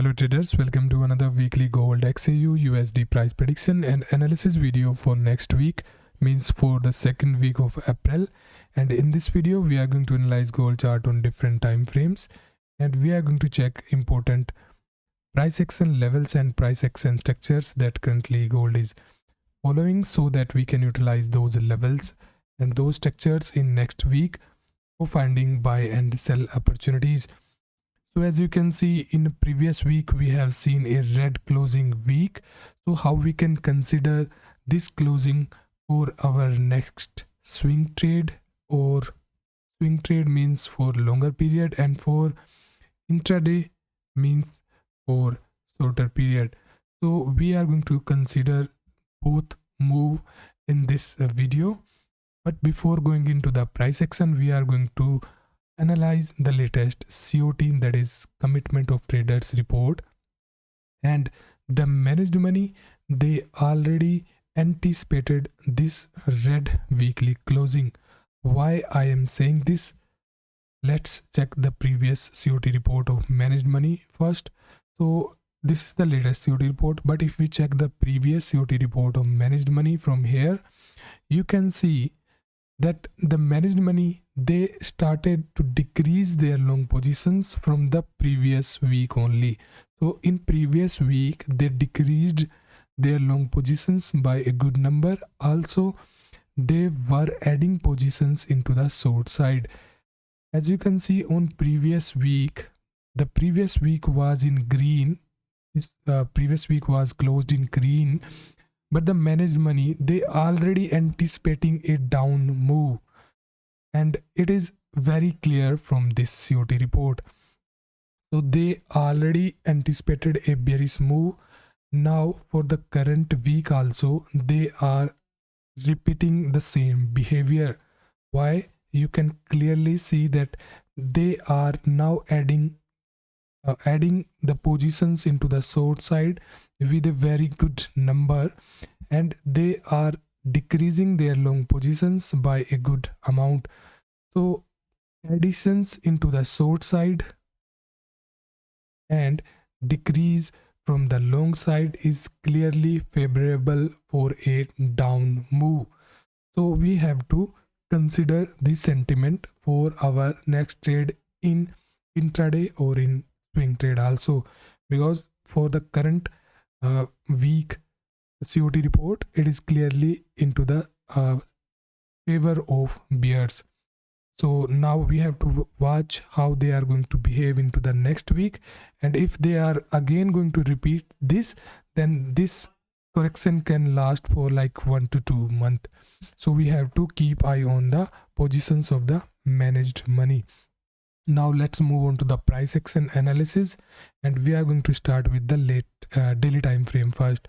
Hello traders, welcome to another weekly gold XAUUSD price prediction and analysis video for next week, means for the second week of April. And in this video we are going to analyze gold chart on different time frames, and we are going to check important price action levels and price action structures that currently gold is following, so that we can utilize those levels and those structures in next week for finding buy and sell opportunities. So as you can see, in the previous week we have seen a red closing week. So how we can consider this closing for our next swing trade, or swing trade means for longer period and for intraday means for shorter period. So we are going to consider both move in this video. But before going into the price action, we are going to analyze the latest COT, that is commitment of traders report, and the managed money. They already anticipated this red weekly closing. Why I am saying this? Let's check the previous COT report of managed money first. So this is the latest COT report, but if we check the previous COT report of managed money from here, you can see that the managed money, they started to decrease their long positions from the previous week only. So in previous week they decreased their long positions by a good number. Also they were adding positions into the short side. As you can see on previous week, the previous week was in green. This previous week was closed in green, but the managed money, they already anticipating a down move, and it is very clear from this COT report. So they already anticipated a bearish move. Now for the current week also they are repeating the same behavior. Why? You can clearly see that they are now adding the positions into the short side with a very good number, and they are decreasing their long positions by a good amount. So additions into the short side and decrease from the long side is clearly favorable for a down move. So we have to consider this sentiment for our next trade in intraday or in swing trade also, because for the current week COT report, it is clearly into the favor of bears. So now we have to watch how they are going to behave into the next week, and if they are again going to repeat this, then this correction can last for like 1 to 2 months. So we have to keep eye on the positions of the managed money. Now let's move on to the price action analysis, and we are going to start with the daily time frame first.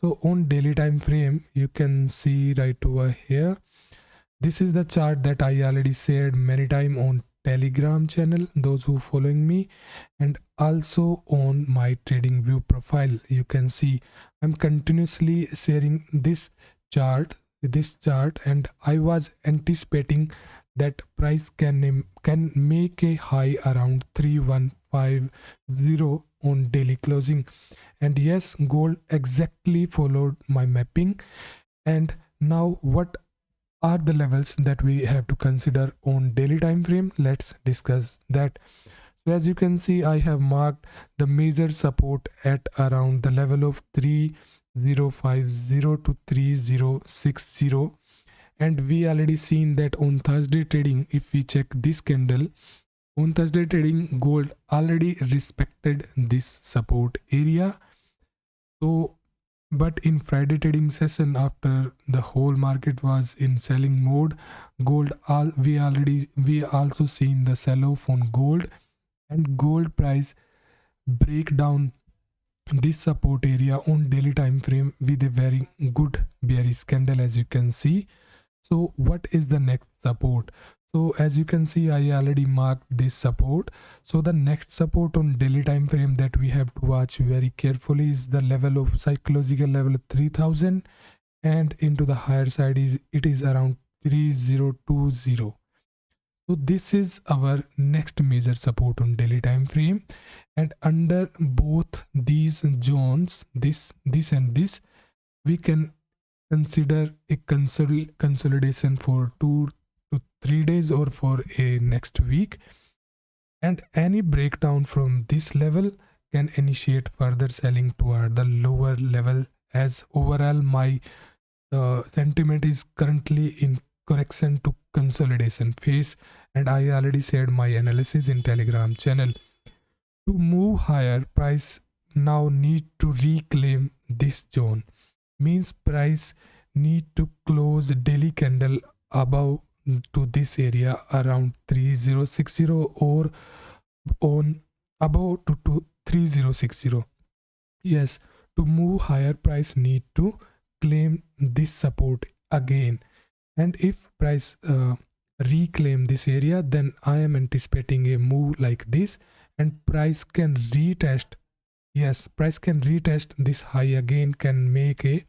So on daily time frame, you can see right over here, this is the chart that I already shared many times on Telegram channel, those who following me, and also on my trading view profile. You can see I'm continuously sharing this chart, and I was anticipating that price can make a high around 3150 on daily closing. And yes, gold exactly followed my mapping. And now what are the levels that we have to consider on daily time frame? Let's discuss that. So as you can see, I have marked the major support at around the level of 3050 to 3060, and we already seen that on Thursday trading. If we check this candle on Thursday trading, gold already respected this support area. So but in Friday trading session, after the whole market was in selling mode, gold we also seen the sell-off on gold, and gold price break down this support area on daily time frame with a very good bearish candle, as you can see. So what is the next support? So as you can see, I already marked this support. So the next support on daily time frame that we have to watch very carefully is the level of psychological level 3000, and into the higher side it is around 3020. So this is our next major support on daily time frame, and under both these zones, this and this, we can consider a consolidation for 2 to 3 days or for a next week, and any breakdown from this level can initiate further selling toward the lower level, as overall my sentiment is currently in correction to consolidation phase, and I already said my analysis in Telegram channel. To move higher, price now need to reclaim this zone, means price need to close daily candle above to this area around 3060 or on above to 3060. Yes, to move higher, price need to claim this support again, and if price reclaim this area, then I am anticipating a move like this, and price can retest. Yes, price can retest this high again, can make a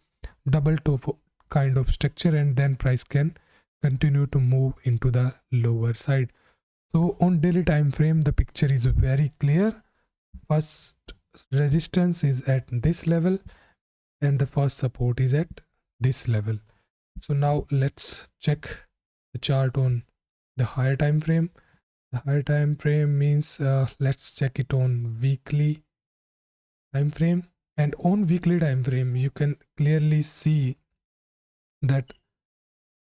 double top kind of structure, and then price can continue to move into the lower side. So on daily time frame, the picture is very clear. First resistance is at this level, and the first support is at this level. So now let's check the chart on the higher time frame. The higher time frame means let's check it on weekly time frame, and on weekly time frame you can clearly see that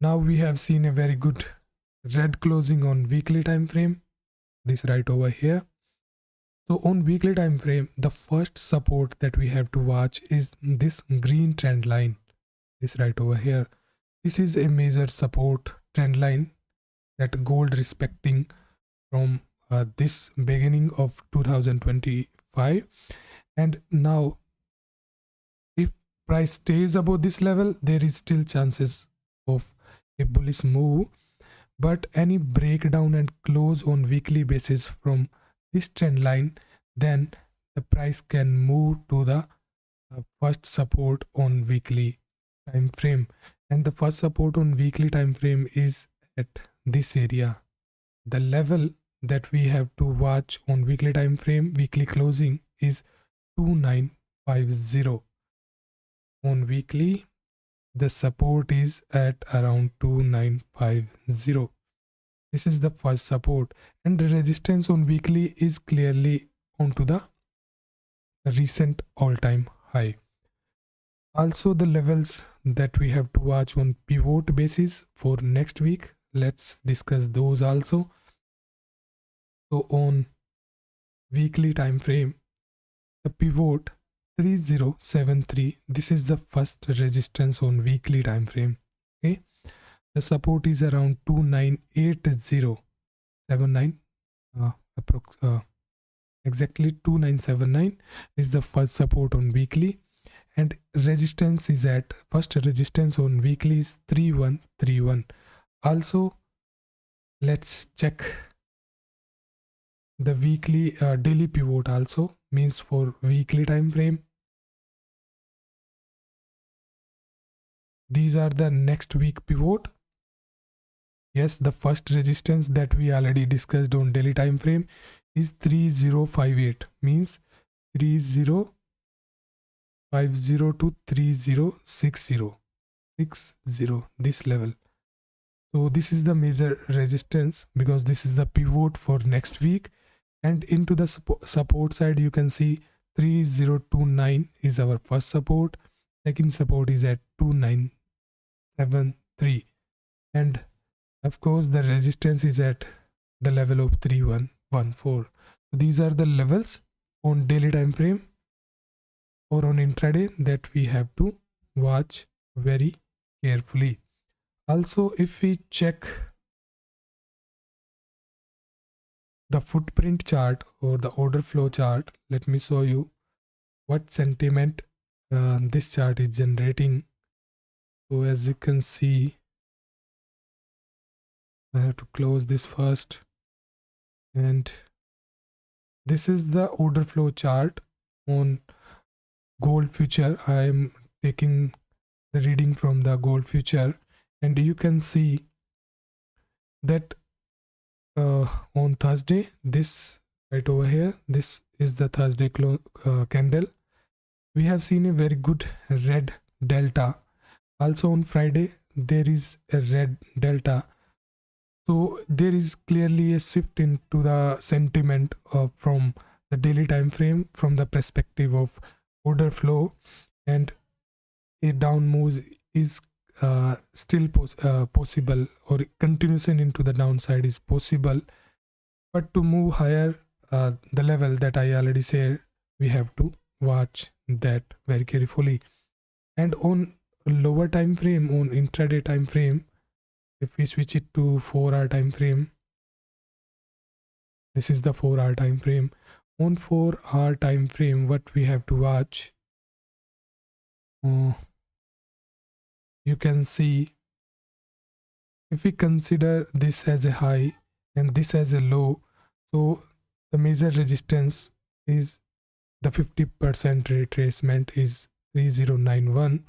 now we have seen a very good red closing on weekly time frame, this right over here. So on weekly time frame, the first support that we have to watch is this green trend line, this right over here. This is a major support trend line that gold respecting from this beginning of 2025, and now if price stays above this level, there is still chances of a bullish move, but any breakdown and close on weekly basis from this trend line, then the price can move to the first support on weekly time frame, and the first support on weekly time frame is at this area. The level that we have to watch on weekly time frame, weekly closing, is 2950. On weekly, the support is at around 2950. This is the first support, and the resistance on weekly is clearly onto the recent all-time high. Also the levels that we have to watch on pivot basis for next week, let's discuss those also. So on weekly time frame, the pivot 3073, this is the first resistance on weekly time frame. Okay, the support is around 298079, exactly 2979 is the first support on weekly, and resistance is at first resistance on weekly is 3131. Also let's check the weekly daily pivot also, means for weekly time frame. These are the next week pivot. Yes, the first resistance that we already discussed on daily time frame is 3058, means 3050 to 3060, this level. So this is the major resistance because this is the pivot for next week, and into the support side you can see 3029 is our first support, second support is at 2973, and of course the resistance is at the level of 3114. These are the levels on daily time frame or on intraday that we have to watch very carefully. Also, if we check the footprint chart or the order flow chart, let me show you what sentiment this chart is generating. So as you can see, I have to close this first, and this is the order flow chart on gold future. I am taking the reading from the gold future, and you can see that on Thursday this right over here. This is the Thursday candle. We have seen a very good red delta. Also on Friday there is a red delta. So there is clearly a shift into the sentiment from the daily time frame, from the perspective of order flow, and a down move is still possible, or continuation into the downside is possible. But to move higher, the level that I already said, we have to watch that very carefully. And on lower time frame, on intraday time frame, if we switch it to 4-hour time frame, this is the 4-hour time frame. On 4-hour time frame, what we have to watch, you can see, if we consider this as a high and this as a low, so the major resistance is the 50% retracement is 3091.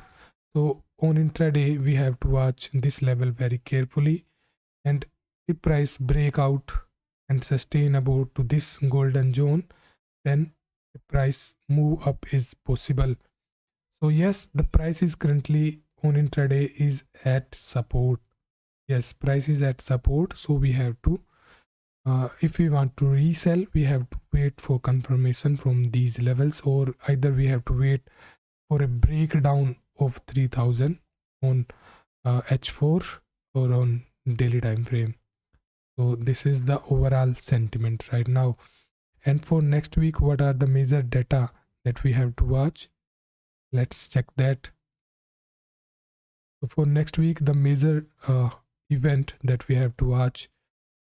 So on intraday we have to watch this level very carefully, and if price break out and sustain about to this golden zone, then the price move up is possible. So yes, the price is currently on intraday is at support. Yes, price is at support, so we have to if we want to resell, we have to wait for confirmation from these levels, or either we have to wait for a breakdown of 3000 on H4 or on daily time frame. So this is the overall sentiment right now. And for next week, what are the major data that we have to watch? Let's check that. So for next week, the major event that we have to watch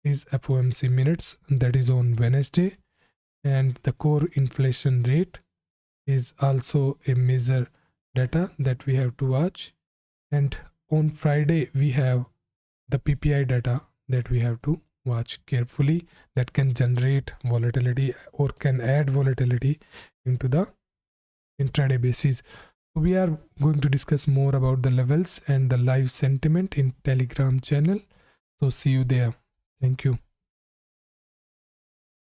is FOMC minutes, that is on Wednesday, and the core inflation rate is also a major data that we have to watch. And on Friday we have the PPI data that we have to watch carefully, that can generate volatility or can add volatility into the intraday basis. We are going to discuss more about the levels and the live sentiment in Telegram channel. So see you there. Thank you.